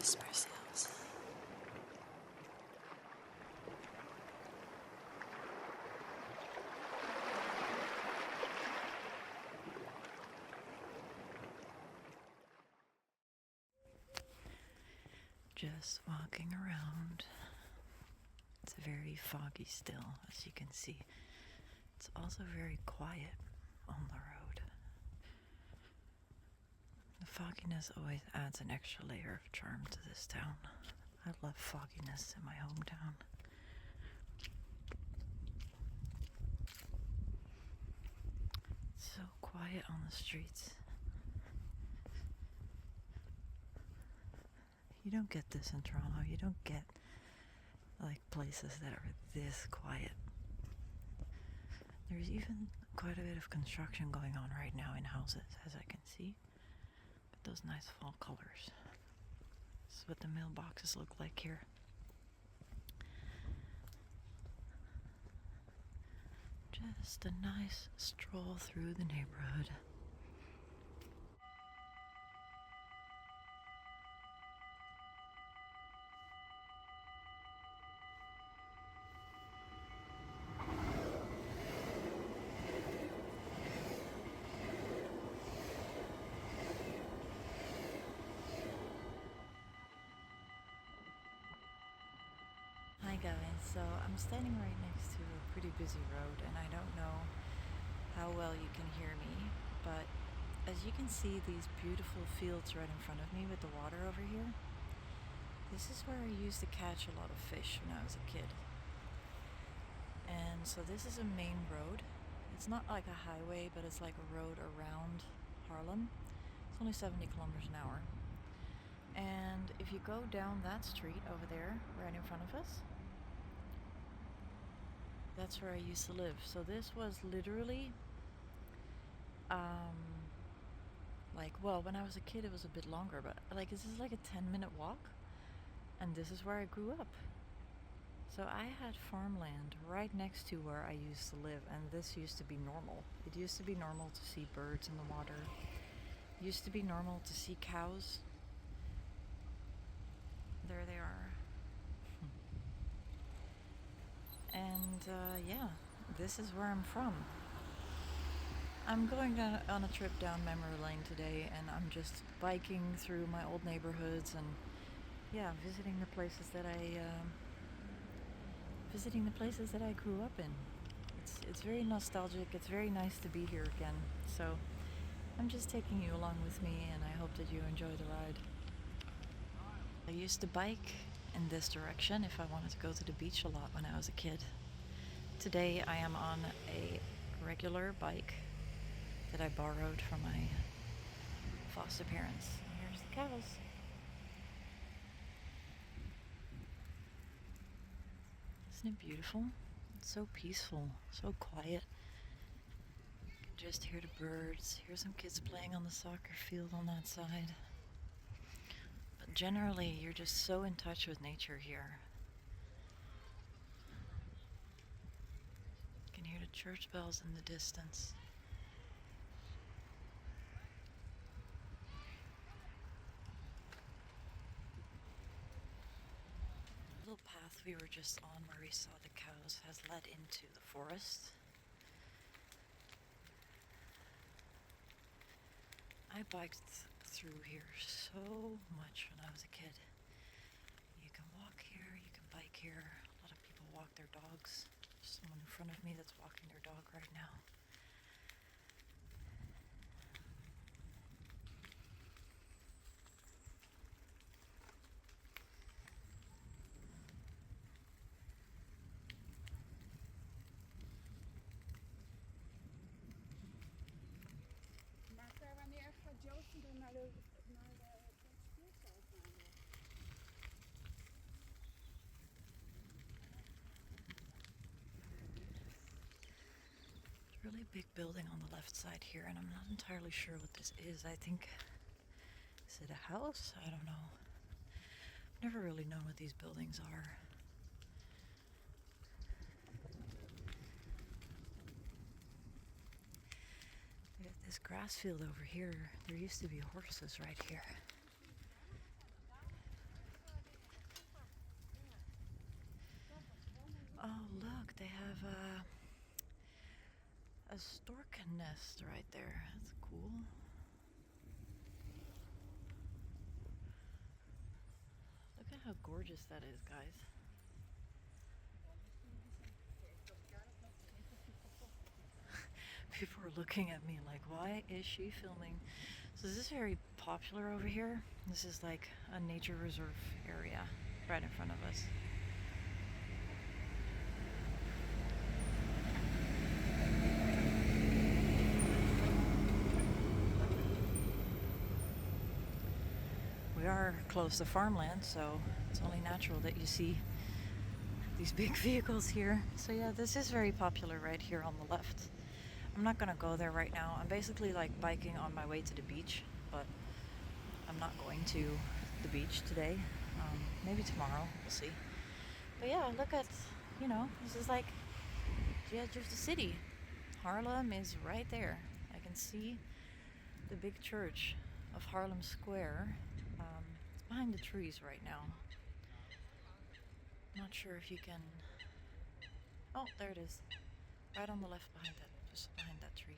Whispers Ilse. Just walking around. It's very foggy still, as you can see. It's also very quiet on the road. The fogginess always adds an extra layer of charm to this town. I love fogginess in my hometown. It's so quiet on the streets. You don't get this in Toronto. You don't get like places that are this quiet. There's even quite a bit of construction going on right now in houses, as I can see. But those nice fall colors. This is what the mailboxes look like here. Just a nice stroll through the neighborhood. Hi guys, so I'm standing right next to a pretty busy road and I don't know how well you can hear me, but as you can see these beautiful fields right in front of me with the water over here, this is where I used to catch a lot of fish when I was a kid. And so this is a main road. It's not like a highway, but it's like a road around Harlem. It's only 70 kilometers an hour. And if you go down that street over there, right in front of us, that's where I used to live. So this was literally, when I was a kid it was a bit longer, but like this is like a 10-minute walk, and this is where I grew up. So I had farmland right next to where I used to live, and this used to be normal. It used to be normal to see birds in the water. It used to be normal to see cows. There they are. And this is where I'm from. I'm going on a trip down memory lane today, and I'm just biking through my old neighborhoods and visiting the places that I grew up in. It's very nostalgic. It's very nice to be here again. So I'm just taking you along with me, and I hope that you enjoy the ride. I used to bike in this direction if I wanted to go to the beach a lot when I was a kid. Today I am on a regular bike that I borrowed from my foster parents. Here's the cows. Isn't it beautiful? It's so peaceful, so quiet. You can just hear the birds, hear some kids playing on the soccer field on that side. But generally, you're just so in touch with nature here. You can hear the church bells in the distance. The little path we were just on where we saw the cows has led into the forest. I biked through here so much when I was a kid. You can walk here, you can bike here. A lot of people walk their dogs. There's someone in front of me that's walking their dog right now. Wanneer gaat Joosten dan naar de speeltuin? Really big building on the left side here, and I'm not entirely sure what this is. I think, is it a house? I don't know. I've never really known what these buildings are. This grass field over here, there used to be horses right here. look, they have a stork nest right there. That's cool. Look at how gorgeous that is, guys. People are looking at me like, why is she filming? So this is very popular over here. This is like a nature reserve area right in front of us. We are close to farmland, so it's only natural that you see these big vehicles here. So yeah, this is very popular right here on the left. I'm not gonna go there right now. I'm basically like biking on my way to the beach, but I'm not going to the beach today. Maybe tomorrow, we'll see. But yeah, look at, this is like the edge of the city. Haarlem is right there. I can see the big church of Haarlem Square. It's behind the trees right now. Not sure if you can... Oh, there it is. Right on the left behind that, just behind that tree.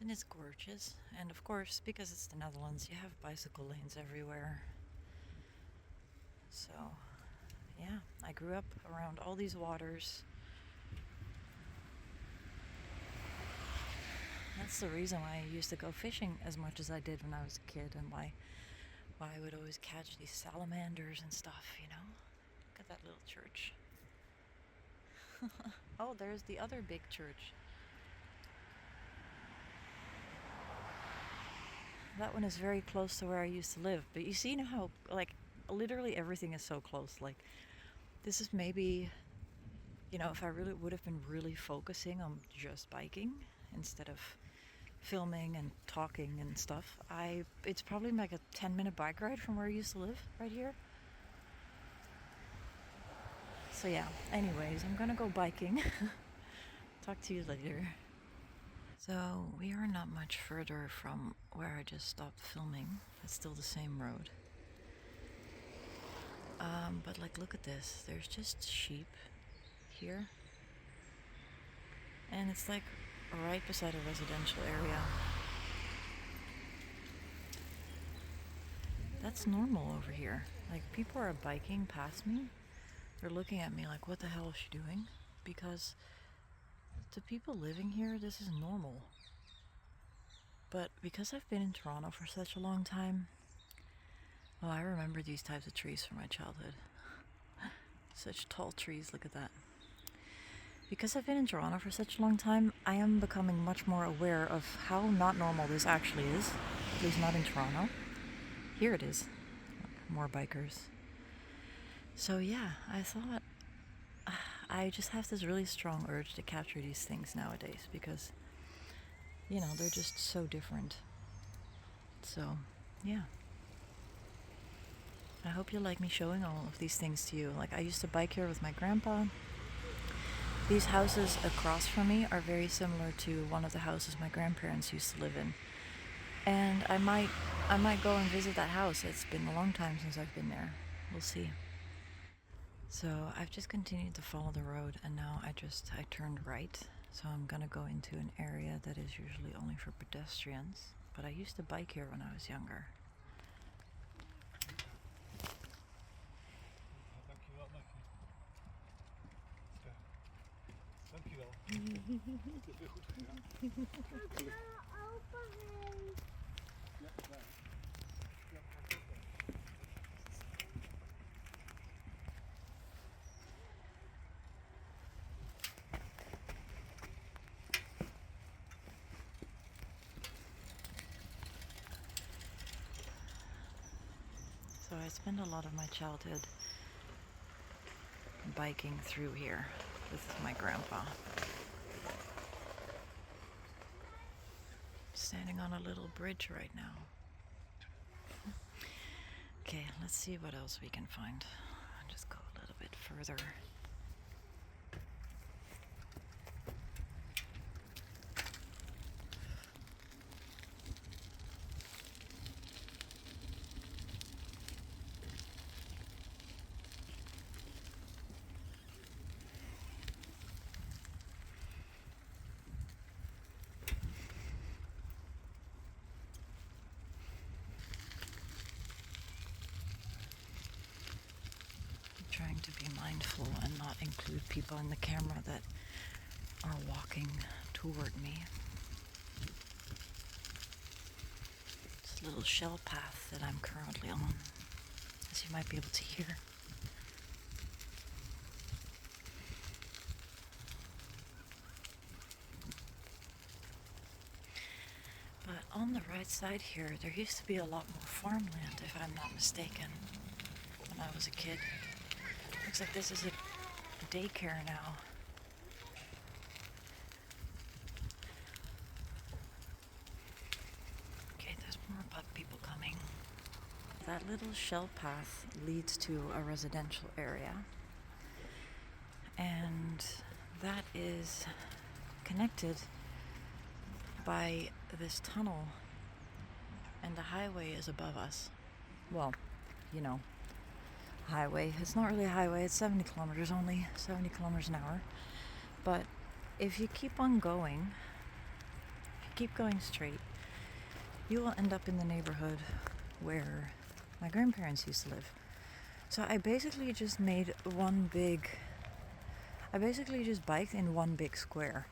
And it's gorgeous. And of course, because it's the Netherlands, you have bicycle lanes everywhere. So, yeah, I grew up around all these waters. That's the reason why I used to go fishing as much as I did when I was a kid, and why I would always catch these salamanders and stuff, Look at that little church. Oh, there's the other big church. That one is very close to where I used to live. But you see how, like, literally everything is so close. Like, this is maybe, if I really would have been really focusing on just biking instead of filming and talking and stuff, it's probably like a 10-minute bike ride from where I used to live, right here. So yeah, anyways, I'm gonna go biking. Talk to you later. So we are not much further from where I just stopped filming. It's still the same road. But like, look at this. There's just sheep here. And it's like right beside a residential area. That's normal over here. Like, people are biking past me. They're looking at me like, what the hell is she doing? Because to people living here, this is normal. But because I've been in Toronto for such a long time, I remember these types of trees from my childhood. Such tall trees, look at that. Because I've been in Toronto for such a long time, I am becoming much more aware of how not normal this actually is. At least not in Toronto. Here it is. More bikers. So yeah, I thought I just have this really strong urge to capture these things nowadays because, they're just so different. So, yeah. I hope you like me showing all of these things to you. Like, I used to bike here with my grandpa. These houses across from me are very similar to one of the houses my grandparents used to live in. And I might go and visit that house. It's been a long time since I've been there. We'll see. So I've just continued to follow the road, and now I turned right. So I'm gonna go into an area that is usually only for pedestrians. But I used to bike here when I was younger. So I spent a lot of my childhood biking through here with my grandpa. Standing on a little bridge right now. Okay, let's see what else we can find. I'll just go a little bit further. trying to be mindful and not include people in the camera that are walking toward me. It's a little shell path that I'm currently on, as you might be able to hear. But on the right side here, there used to be a lot more farmland, if I'm not mistaken, when I was a kid. Looks like this is a daycare now. Okay, there's more people coming. That little shell path leads to a residential area, and that is connected by this tunnel, and the highway is above us. Well, you know, highway. It's not really a highway, it's 70 kilometers, only 70 kilometers an hour. But if you keep on going, if you keep going straight, you will end up in the neighborhood where my grandparents used to live. So I basically just biked in one big square.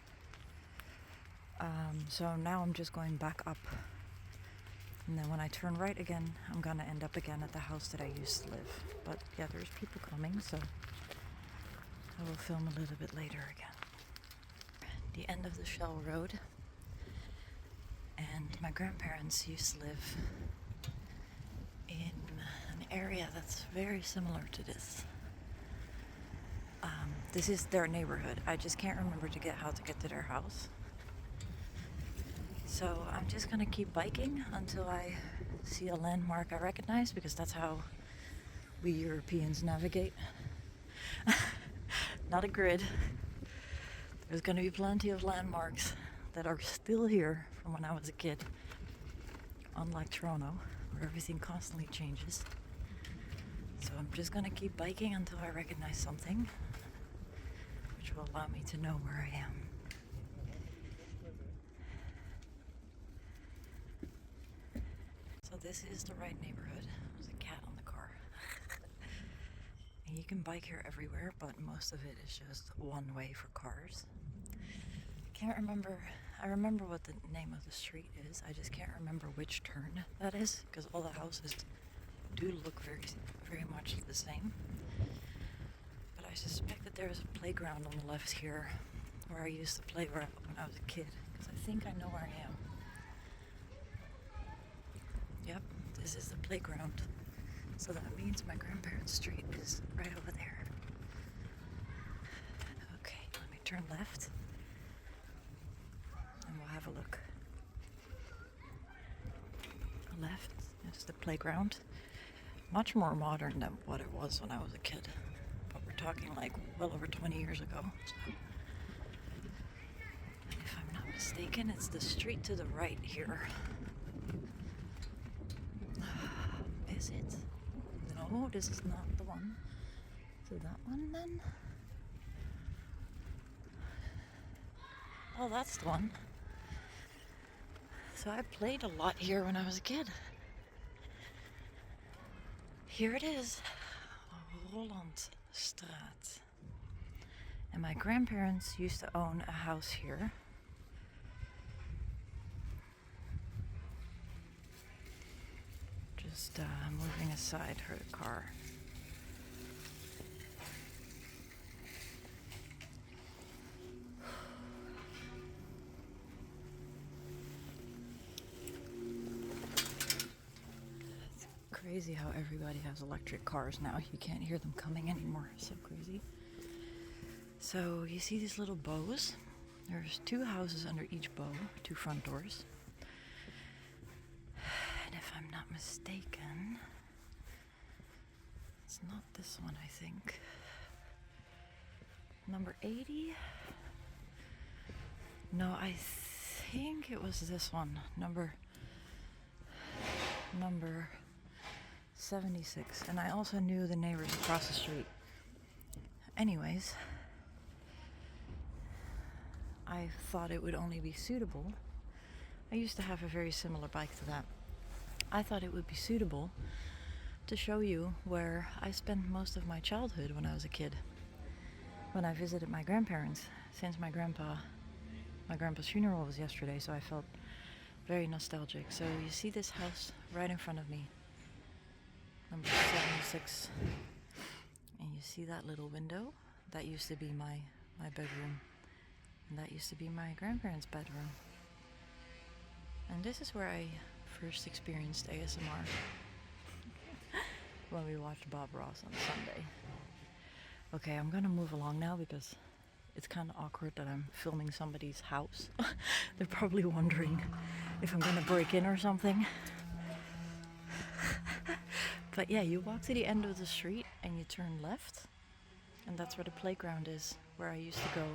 So now I'm just going back up. And then when I turn right again, I'm gonna end up again at the house that I used to live. But yeah, there's people coming, so I will film a little bit later again. The end of the Shell Road. And my grandparents used to live in an area that's very similar to this. This is their neighborhood. I just can't remember how to get to their house. So I'm just gonna keep biking until I see a landmark I recognize, because that's how we Europeans navigate. Not a grid. There's gonna be plenty of landmarks that are still here from when I was a kid. Unlike Toronto, where everything constantly changes. So I'm just gonna keep biking until I recognize something, which will allow me to know where I am. So this is the right neighborhood. There's a cat on the car. And you can bike here everywhere, but most of it is just one way for cars. I remember what the name of the street is. I just can't remember which turn that is, because all the houses do look very, very much the same. But I suspect that there's a playground on the left here where I used to play when I was a kid, because I think I know where I am. Yep, this is the playground. So that means my grandparents' street is right over there. Okay, let me turn left and we'll have a look. Left is the playground. Much more modern than what it was when I was a kid. But we're talking like well over 20 years ago. So. If I'm not mistaken, it's the street to the right here. Is it? No, this is not the one. So that one then? Oh, that's the one. So I played a lot here when I was a kid. Here it is, Hollandstraat. And my grandparents used to own a house here. Just moving aside her car. It's crazy how everybody has electric cars now. You can't hear them coming anymore. It's so crazy. So you see these little bows? There's 2 houses under each bow, 2 front doors. And if I'm not mistaken, it's not this one, I think. Number 80? No, I think it was this one. Number 76. And I also knew the neighbors across the street. Anyways, I thought it would only be suitable. I used to have a very similar bike to that. I thought it would be suitable to show you where I spent most of my childhood when I was a kid. When I visited my grandparents, since my grandpa's funeral was yesterday, so I felt very nostalgic. So you see this house right in front of me, number 76, and you see that little window? That used to be my bedroom, and that used to be my grandparents' bedroom. And this is where I first experienced ASMR when we watched Bob Ross on Sunday. Okay, I'm gonna move along now because it's kind of awkward that I'm filming somebody's house. They're probably wondering if I'm gonna break in or something. But yeah, you walk to the end of the street and you turn left, and that's where the playground is, where I used to go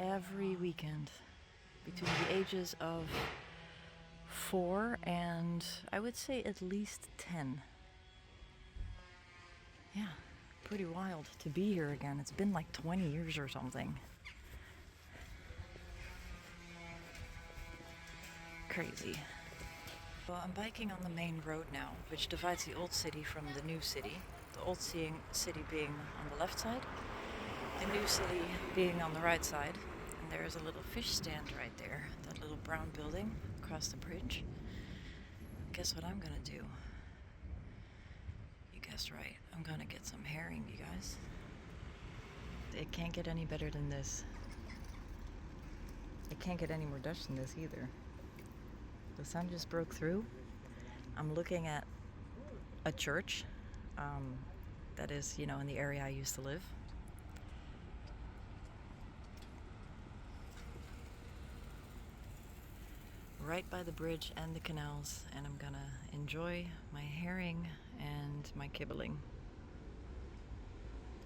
every weekend between the ages of 4 and I would say at least 10. Yeah, pretty wild to be here again. It's been like 20 years or something. Crazy. Well, I'm biking on the main road now, which divides the old city from the new city. The old city being on the left side, the new city being on the right side. And there's a little fish stand right there, that little brown building across the bridge. Guess what I'm gonna do? You guessed right, I'm gonna get some herring, you guys. It can't get any better than this. It can't get any more Dutch than this either. The sun just broke through. I'm looking at a church that is, in the area I used to live. Right by the bridge and the canals, and I'm gonna enjoy my herring and my kibbling.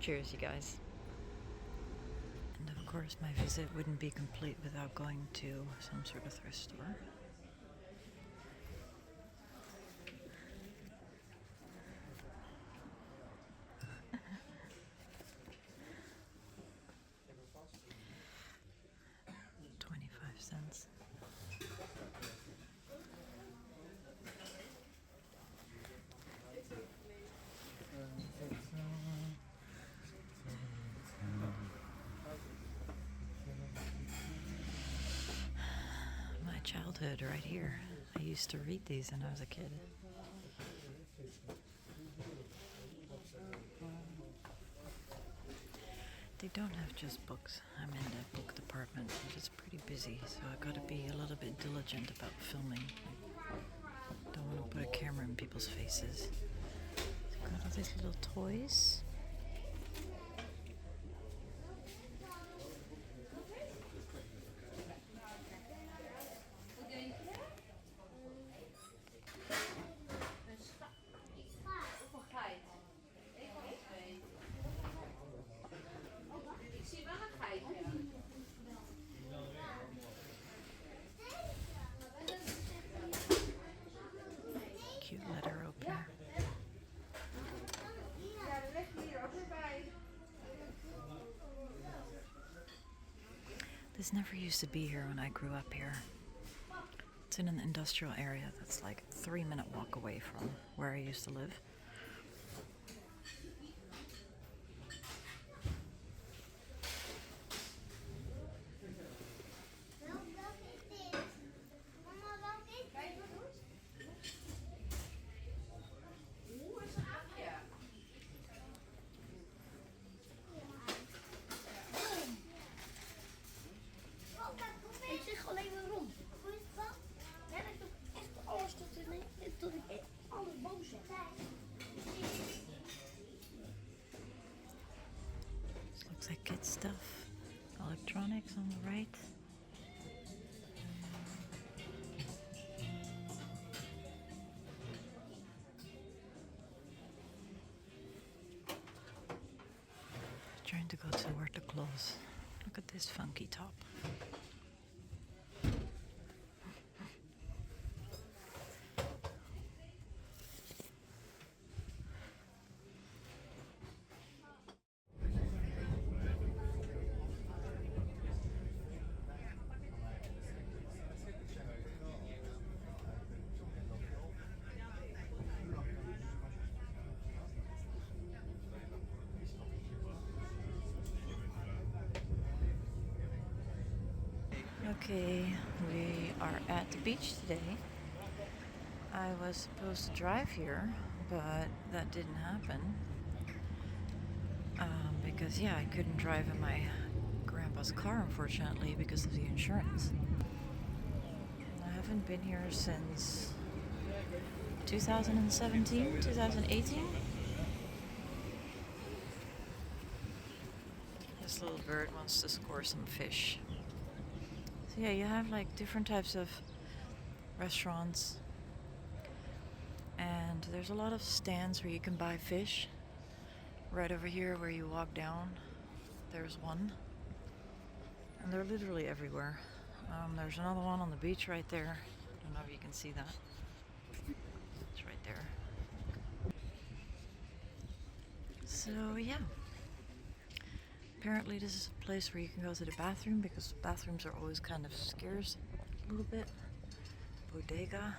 Cheers, you guys. And of course, my visit wouldn't be complete without going to some sort of thrift store. $0.25. My childhood right here. I used to read these when I was a kid. They don't have just books. I'm in the book department, but it's pretty busy, so I gotta be a little bit diligent about filming. Don't want to put a camera in people's faces. Got all these little toys. Cute letter opener. This never used to be here when I grew up here. It's in an industrial area that's like a 3-minute walk away from where I used to live. Looks like kid stuff. Electronics on the right. Trying to go to where to close. Look at this funky top. Okay, we are at the beach today. I was supposed to drive here, but that didn't happen. Because, yeah, I couldn't drive in my grandpa's car, unfortunately, because of the insurance. I haven't been here since 2017, 2018. This little bird wants to score some fish. So yeah, you have like different types of restaurants, and there's a lot of stands where you can buy fish. Right over here where you walk down, there's one, and they're literally everywhere. There's another one on the beach right there. I don't know if you can see that. It's right there. So yeah, apparently this is a place where you can go to the bathroom, because bathrooms are always kind of scarce a little bit. Bodega.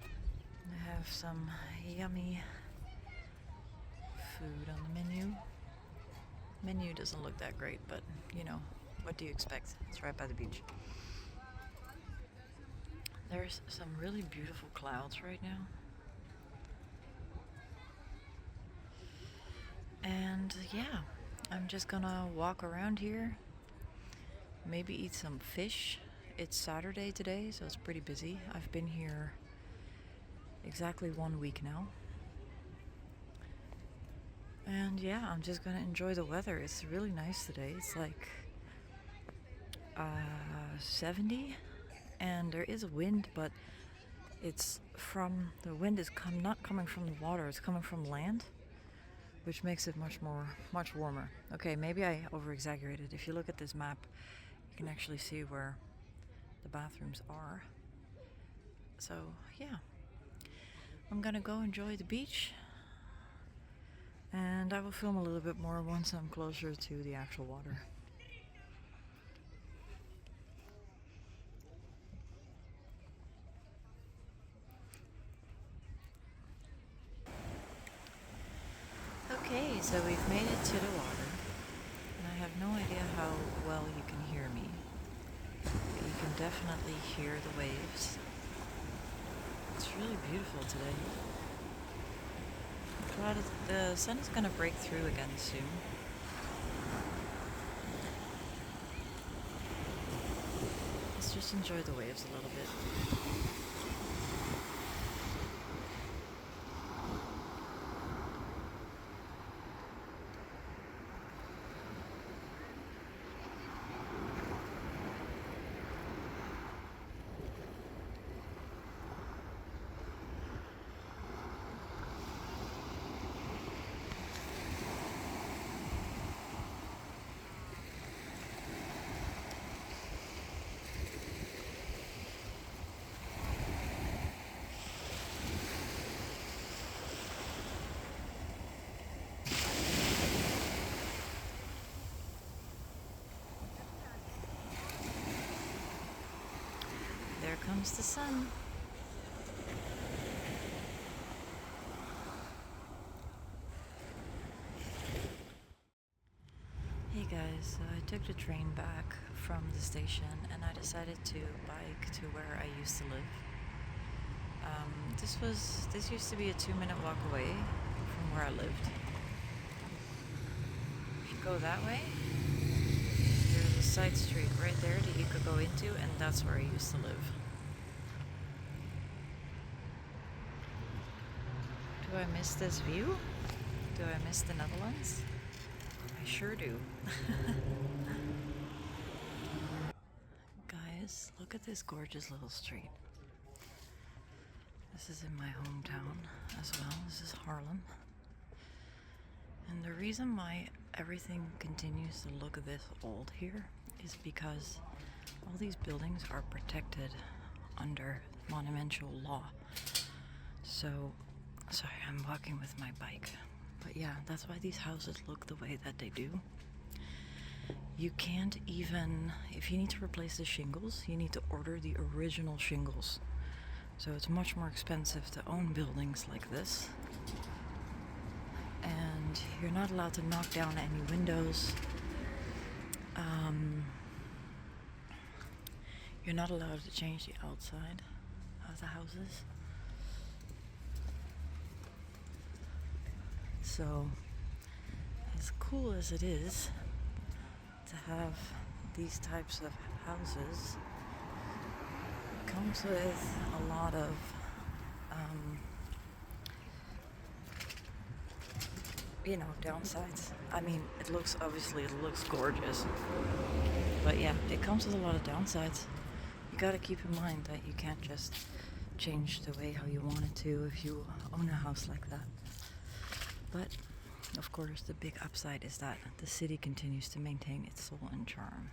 They have some yummy food on the menu. Menu doesn't look that great, but you know, what do you expect? It's right by the beach. There's some really beautiful clouds right now. And yeah, I'm just gonna walk around here, maybe eat some fish. It's Saturday today, so it's pretty busy. I've been here exactly 1 week now. And yeah, I'm just gonna enjoy the weather. It's really nice today. It's like 70, and there is a wind, but the wind is not coming from the water, it's coming from land, which makes it much warmer. Okay, maybe I over-exaggerated. If you look at this map, you can actually see where the bathrooms are. So yeah, I'm gonna go enjoy the beach, and I will film a little bit more once I'm closer to the actual water. Okay, so we've made it to the water, and I have no idea how well you can hear me, but you can definitely hear the waves. It's really beautiful today. The sun is gonna break through again soon. Let's just enjoy the waves a little bit. There comes the sun. Hey guys, so I took the train back from the station, and I decided to bike to where I used to live. This used to be a 2-minute walk away from where I lived. If you go that way, there's a side street right there that you could go into, and that's where I used to live. Do I miss this view? Do I miss the Netherlands? I sure do. Guys, look at this gorgeous little street. This is in my hometown as well. This is Haarlem. And the reason why everything continues to look this old here is because all these buildings are protected under monumental law. So, sorry, I'm walking with my bike. But yeah, that's why these houses look the way that they do. You can't even, if you need to replace the shingles, you need to order the original shingles. So it's much more expensive to own buildings like this. And you're not allowed to knock down any windows. You're not allowed to change the outside of the houses. So, as cool as it is to have these types of houses, it comes with a lot of downsides. I mean, it looks gorgeous, but yeah, it comes with a lot of downsides. You gotta keep in mind that you can't just change the way how you want it to if you own a house like that. But of course, the big upside is that the city continues to maintain its soul and charm.